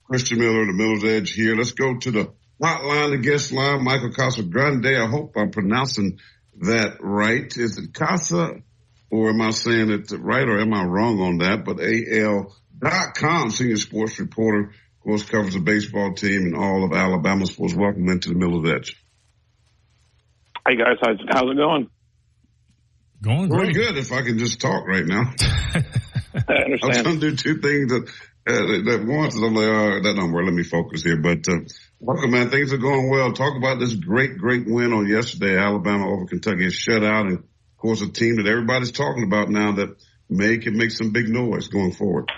Christian Miller, the Miller's Edge here. Let's go to the hotline, the guest line, Michael Casagrande. I hope I'm pronouncing that right. Is it Casa, or am I saying it right, or am I wrong on that? But AL.com, senior sports reporter, of course, covers the baseball team and all of Alabama sports. Welcome into the Miller's Edge. Hey, guys. How's it going? Going great. Good, if I can just talk right now. I understand. I'm trying to do two things that once, I'm like, all right, that don't work. Let me focus here. But welcome, man. Things are going well. Talk about this great win on yesterday, Alabama over Kentucky, a shutout, and of course a team that everybody's talking about now that can make some big noise going forward.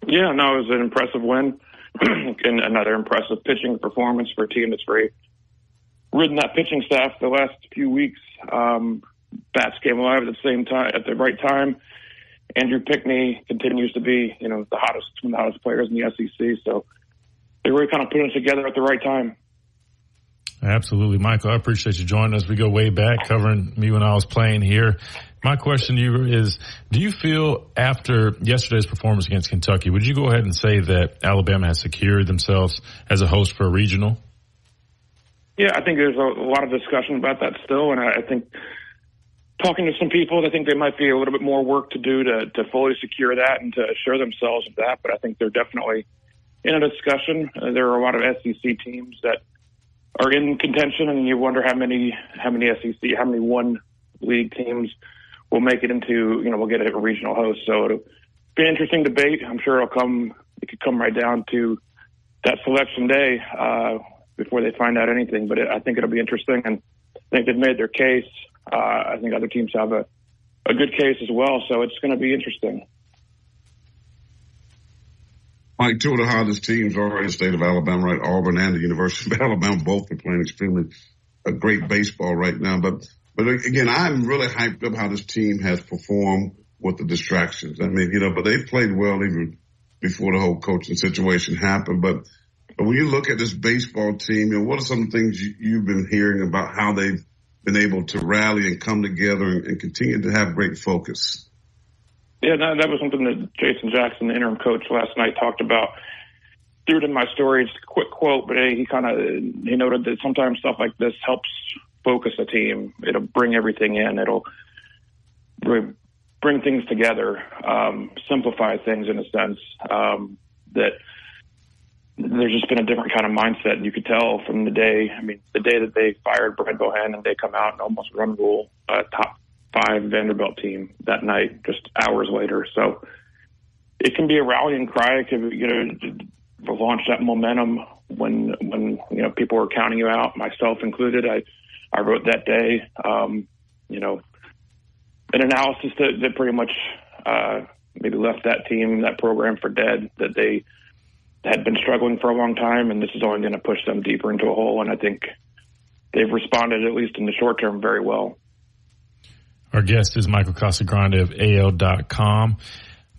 Yeah, no, it was an impressive win and another impressive pitching performance for a team that's very ridden that pitching staff the last few weeks. Bats came alive at the same time, at the right time. Andrew Pickney continues to be, one of the hottest players in the SEC. So they really kind of put it together at the right time. Absolutely, Michael. I appreciate you joining us. We go way back, covering me when I was playing here. My question to you is, do you feel after yesterday's performance against Kentucky, would you go ahead and say that Alabama has secured themselves as a host for a regional? Yeah, I think there's a lot of discussion about that still, and I think talking to some people, I think they might be a little bit more work to do to fully secure that and to assure themselves of that. But I think they're definitely in a discussion. There are a lot of SEC teams that are in contention, and you wonder how many one league teams will make it into, will get a regional host. So it'll be an interesting debate. I'm sure it could come right down to that selection day before they find out anything. But I think it'll be interesting, and I think they've made their case. I think other teams have a good case as well, so it's going to be interesting. Mike, two of the hottest teams are in the state of Alabama, right? Auburn and the University of Alabama, both are playing extremely great baseball right now. But again, I'm really hyped up how this team has performed with the distractions. I mean, but they've played well even before the whole coaching situation happened. But when you look at this baseball team, what are some things you've been hearing about how they've been able to rally and come together and continue to have great focus? Yeah, that was something that Jason Jackson, the interim coach, last night talked about. Threw it in my story. It's a quick quote, but he noted that sometimes stuff like this helps focus a team. It'll bring everything in. It'll bring things together, simplify things in a sense, that there's just been a different kind of mindset. And you could tell from the day that they fired Brett Bohannon, and they come out and almost run rule a top 5 Vanderbilt team that night, just hours later. So it can be a rallying cry. It can, launch that momentum when people are counting you out, myself included. I wrote that day, an analysis that pretty much maybe left that team, that program for dead, that they had been struggling for a long time, and this is only going to push them deeper into a hole. And I think they've responded, at least in the short term, very well. Our guest is Michael Casagrande of AL.com.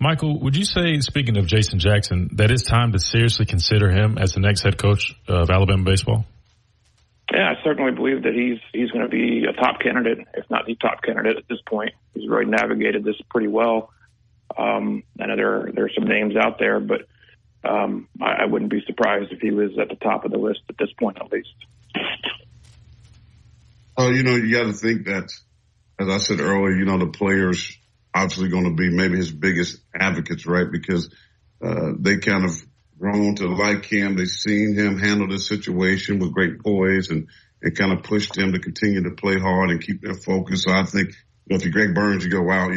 Michael, would you say, speaking of Jason Jackson, that it's time to seriously consider him as the next head coach of Alabama baseball? Yeah, I certainly believe that he's going to be a top candidate, if not the top candidate at this point. He's really navigated this pretty well. I know there are some names out there, but I wouldn't be surprised if he was at the top of the list at this point, at least. Oh, you got to think that, as I said earlier, the players obviously going to be maybe his biggest advocates, right? Because they kind of grown to like him. They've seen him handle this situation with great poise and kind of pushed him to continue to play hard and keep their focus. So I think, if you're Greg Burns, you go, wow,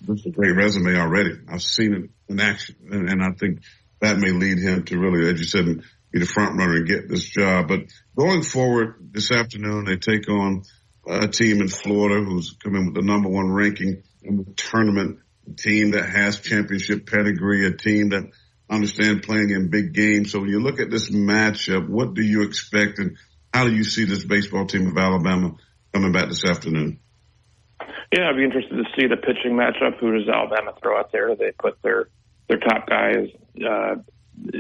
this is a great resume already. I've seen it in action. And I think that may lead him to really, as you said, be the front runner and get this job. But going forward this afternoon, they take on a team in Florida who's come in with the number 1 ranking in the tournament, a team that has championship pedigree, a team that understands playing in big games. So when you look at this matchup, what do you expect, and how do you see this baseball team of Alabama coming back this afternoon? Yeah, I'd be interested to see the pitching matchup. Who does Alabama throw out there? They put their top guys. It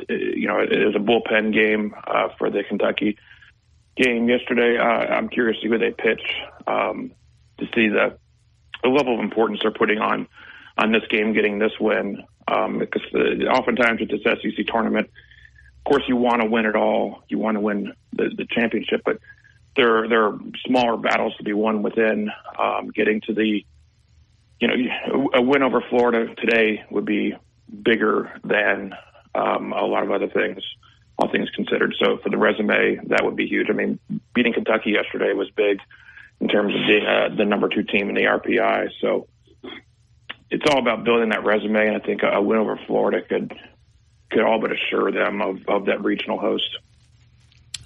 is a bullpen game for the Kentucky game yesterday. I'm curious to see who they pitch, to see the level of importance they're putting on this game, getting this win. because oftentimes with this SEC tournament, of course, you want to win it all. You want to win the championship, but there are smaller battles to be won within. Getting to the, a win over Florida today would be bigger than a lot of other things, all things considered. So for the resume, that would be huge. I mean, beating Kentucky yesterday was big in terms of being the number 2 team in the RPI. So it's all about building that resume, and I think a win over Florida could all but assure them of that regional host.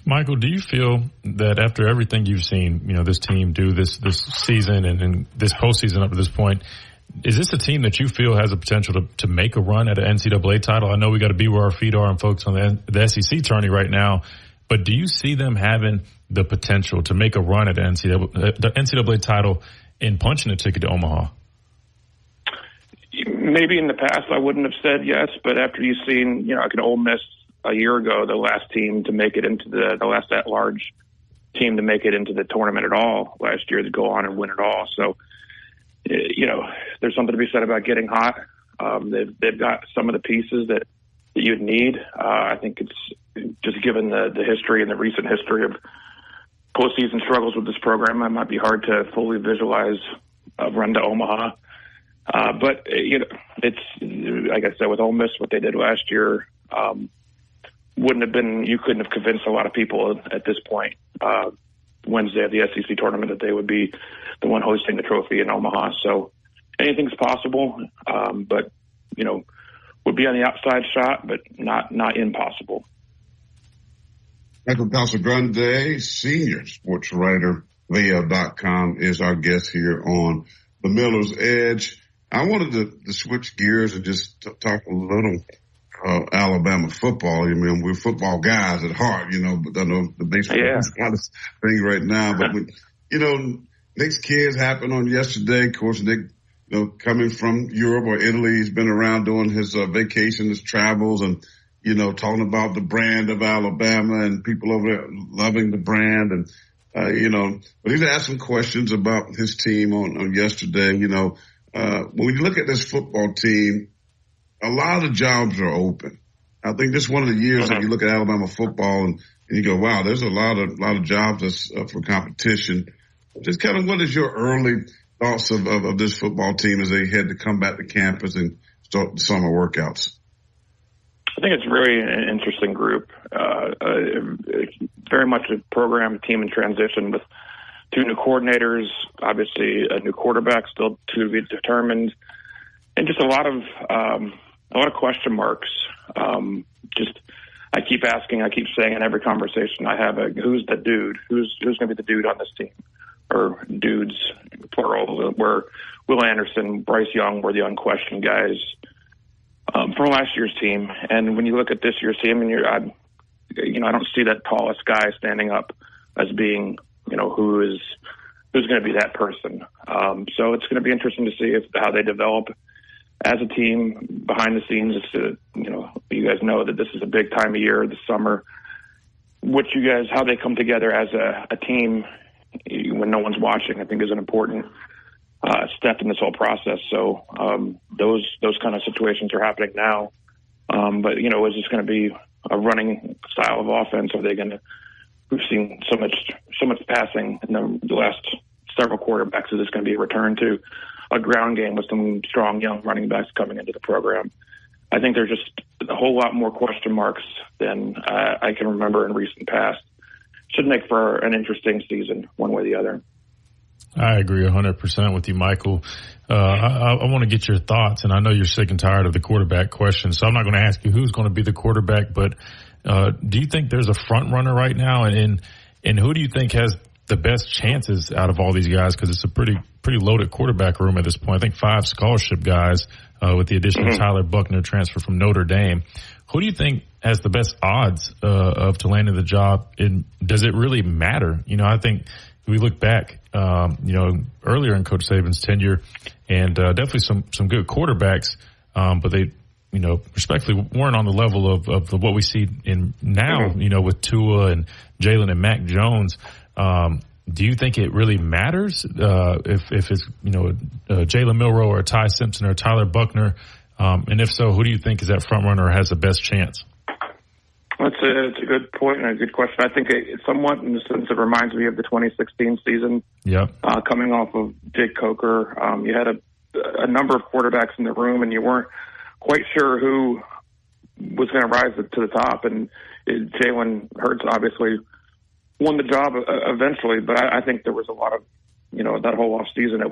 Michael, do you feel that after everything you've seen, this team do this season and this postseason up to this point, is this a team that you feel has the potential to make a run at an NCAA title? I know we got to be where our feet are and focus on the SEC tourney right now, but do you see them having the potential to make a run at the NCAA title and punching a ticket to Omaha? Maybe in the past I wouldn't have said yes, but after you've seen, like an Ole Miss a year ago, the last team to make it into the last at-large team to make it into the tournament at all last year, to go on and win it all. So, there's something to be said about getting hot. They've got some of the pieces that you'd need. I think it's just given the history and the recent history of postseason struggles with this program, it might be hard to fully visualize a run to Omaha. But it's like I said, with Ole Miss, what they did last year you couldn't have convinced a lot of people at this point, Wednesday at the SEC tournament, that they would be the one hosting the trophy in Omaha. So anything's possible, but would be on the outside shot, but not impossible. Michael Casagrande, senior sports writer, VL.com, is our guest here on The Miller's Edge. I wanted to switch gears and just talk a little Alabama football. I mean, we're football guys at heart, but I know the baseball is kind of thing right now. But, Nick's kids happened on yesterday. Of course, Nick, coming from Europe or Italy, he's been around doing his vacation, his travels, and, talking about the brand of Alabama and people over there loving the brand. And, but he's asked some questions about his team on yesterday. When you look at this football team, a lot of jobs are open. I think this is one of the years that you look at Alabama football and you go, wow, there's a lot of jobs that's up for competition. Just kind of what is your early thoughts of this football team as they head to come back to campus and start the summer workouts? I think it's really an interesting group. Very much a program, team in transition with 2 new coordinators, obviously a new quarterback still to be determined, and just a lot of question marks. I keep saying in every conversation I have, who's the dude? Who's going to be the dude on this team? Or dudes, plural, where Will Anderson, Bryce Young were the unquestioned guys from last year's team. And when you look at this year's team, and I don't see that tallest guy standing up as being, who's going to be that person. So it's going to be interesting to see how they develop as a team behind the scenes. You guys know that this is a big time of year, the summer. How they come together as a team when no one's watching, I think is an important step in this whole process. So those kind of situations are happening now. But is this going to be a running style of offense? Are they going to? We've seen so much passing in the last several quarterbacks. Is this going to be a return to a ground game with some strong young running backs coming into the program? I think there's just a whole lot more question marks than I can remember in recent past. Should make for an interesting season, one way or the other. I agree 100% with you, Michael. I want to get your thoughts, and I know you're sick and tired of the quarterback question, so I'm not going to ask you who's going to be the quarterback, but do you think there's a front runner right now, and who do you think has the best chances out of all these guys? Because it's a pretty loaded quarterback room at this point. I think 5 scholarship guys with the addition of Tyler Buckner, transfer from Notre Dame. Who do you think has the best odds of to landing the job? And does it really matter? I think we look back, earlier in Coach Saban's tenure, and definitely some good quarterbacks, but they, respectfully weren't on the level of what we see in now, with Tua and Jalen and Mac Jones. Do you think it really matters if it's Jalen Milroe or Ty Simpson or Tyler Buckner? And if so, who do you think is that front runner or has the best chance? It's a good point and a good question. I think it's somewhat in the sense it reminds me of the 2016 season. Yep. Coming off of Jake Coker, you had a number of quarterbacks in the room, and you weren't quite sure who was going to rise to the top. And Jalen Hurts obviously won the job eventually, but I think there was a lot of, that whole off season,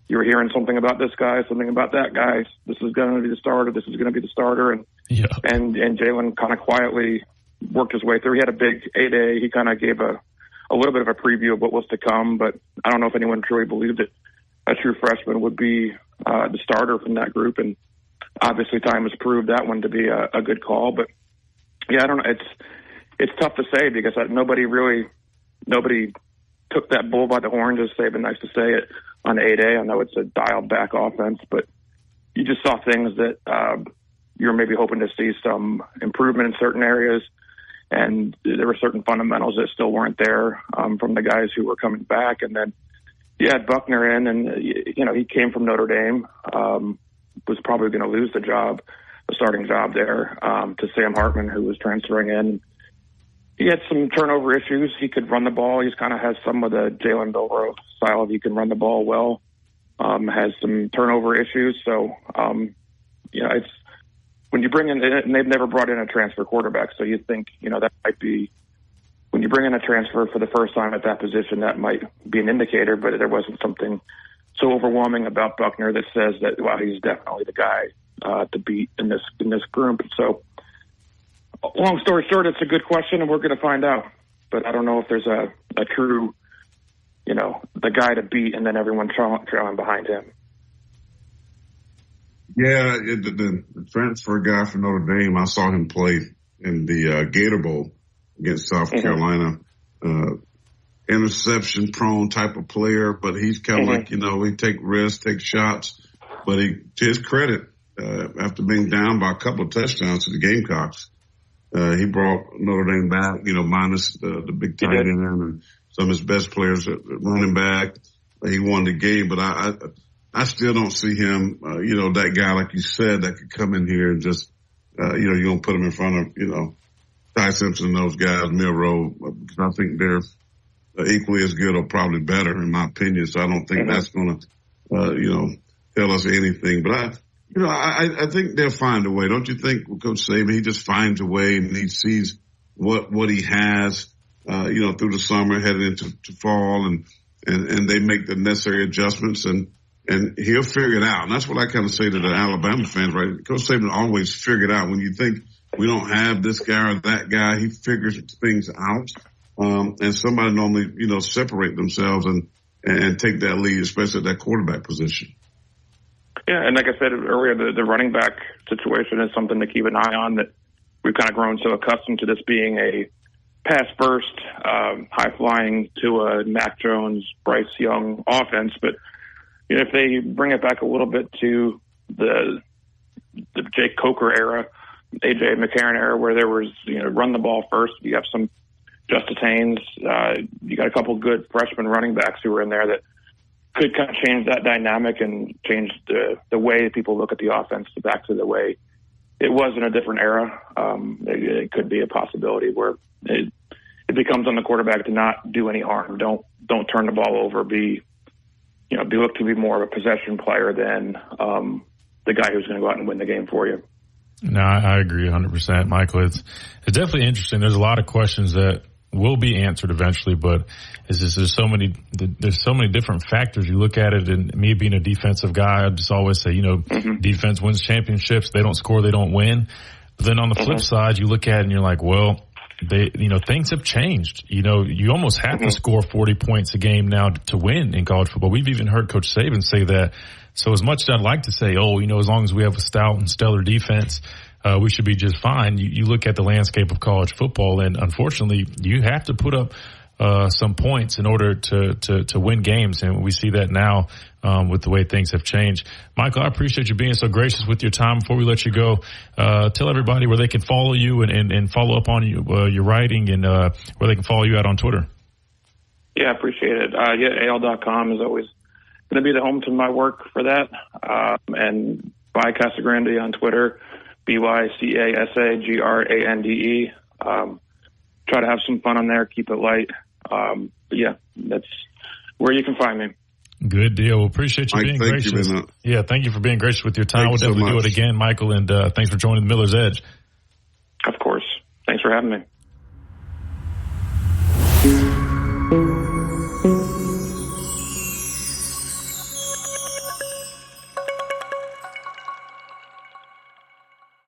you were hearing something about this guy, something about that guy. This is going to be the starter. This is going to be the starter. And Jalen kind of quietly worked his way through. He had a big 8A. He kind of gave a little bit of a preview of what was to come, but I don't know if anyone truly believed that a true freshman would be the starter from that group. And obviously time has proved that one to be a good call. But yeah, I don't know. It's tough to say because nobody took that bull by the horns, as they've been nice to say it, on 8A. I know it's a dialed back offense, but you just saw things that you were maybe hoping to see some improvement in certain areas, and there were certain fundamentals that still weren't there from the guys who were coming back. And then you had Buckner in, and he came from Notre Dame, was probably going to lose the starting job there, to Sam Hartman, who was transferring in. He had some turnover issues. He could run the ball. He kind of has some of the Jalen Milroe style of he can run the ball well. Has some turnover issues. So, it's when you bring in, and they've never brought in a transfer quarterback. So you think, that might be, when you bring in a transfer for the first time at that position, that might be an indicator, but there wasn't something so overwhelming about Buckner that says that, wow, he's definitely the guy to beat in this group. So, long story short, it's a good question, and we're going to find out. But I don't know if there's a true, the guy to beat, and then everyone trailing behind him. Yeah, the transfer guy from Notre Dame, I saw him play in the Gator Bowl against South Carolina. Interception-prone type of player, but he's kind of like, he take risks, take shots. But to his credit, after being down by a couple of touchdowns to the Gamecocks, he brought Notre Dame back, minus the big tight end and some of his best players at running back. He won the game, but I still don't see him, that guy, like you said, that could come in here and just, you're going to put him in front of, Ty Simpson and those guys, Milroe, because I think they're equally as good or probably better, in my opinion. So I don't think that's going to, tell us anything. But I think they'll find a way. Don't you think, Coach Saban, he just finds a way and he sees what he has, through the summer, headed into fall, and they make the necessary adjustments, and he'll figure it out. And that's what I kind of say to the Alabama fans, right? Coach Saban always figured out when you think we don't have this guy or that guy, he figures things out. And somebody normally, separate themselves and take that lead, especially at that quarterback position. Yeah, and like I said earlier, the running back situation is something to keep an eye on, that we've kind of grown so accustomed to this being a pass-first, high-flying to a Mac Jones, Bryce Young offense. But if they bring it back a little bit to the Jake Coker era, A.J. McCarron era, where there was, run the ball first, you have some Justice Haynes, you got a couple good freshman running backs who were in there that could kind of change that dynamic and change the way people look at the offense back to the way it was in a different era. It could be a possibility where it becomes on the quarterback to not do any harm. Don't turn the ball over. Be looked to be more of a possession player than the guy who's going to go out and win the game for you. No, I agree 100%, Michael. It's definitely interesting. There's a lot of questions that will be answered eventually, but there's so many different factors. You look at it, and me being a defensive guy, I just always say, defense wins championships. They don't score, they don't win. But then on the flip side, you look at it and you're like, well, things have changed. You almost have to score 40 points a game now to win in college football. We've even heard Coach Saban say that. So as much as I'd like to say, as long as we have a stout and stellar defense, we should be just fine. You look at the landscape of college football, and unfortunately, you have to put up some points in order to win games, and we see that now with the way things have changed. Michael, I appreciate you being so gracious with your time. Before we let you go, tell everybody where they can follow you and follow up on your writing, and where they can follow you out on Twitter. Yeah, I appreciate it. AL.com is always going to be the home to my work for that. And by Casagrande on Twitter, BYCASAGRANDE. Try to have some fun on there, keep it light. But yeah, that's where you can find me. Good deal. Well, appreciate you being gracious. Yeah, thank you for being gracious with your time. We'll definitely do it again, Michael, and thanks for joining the Miller's Edge. Of course. Thanks for having me.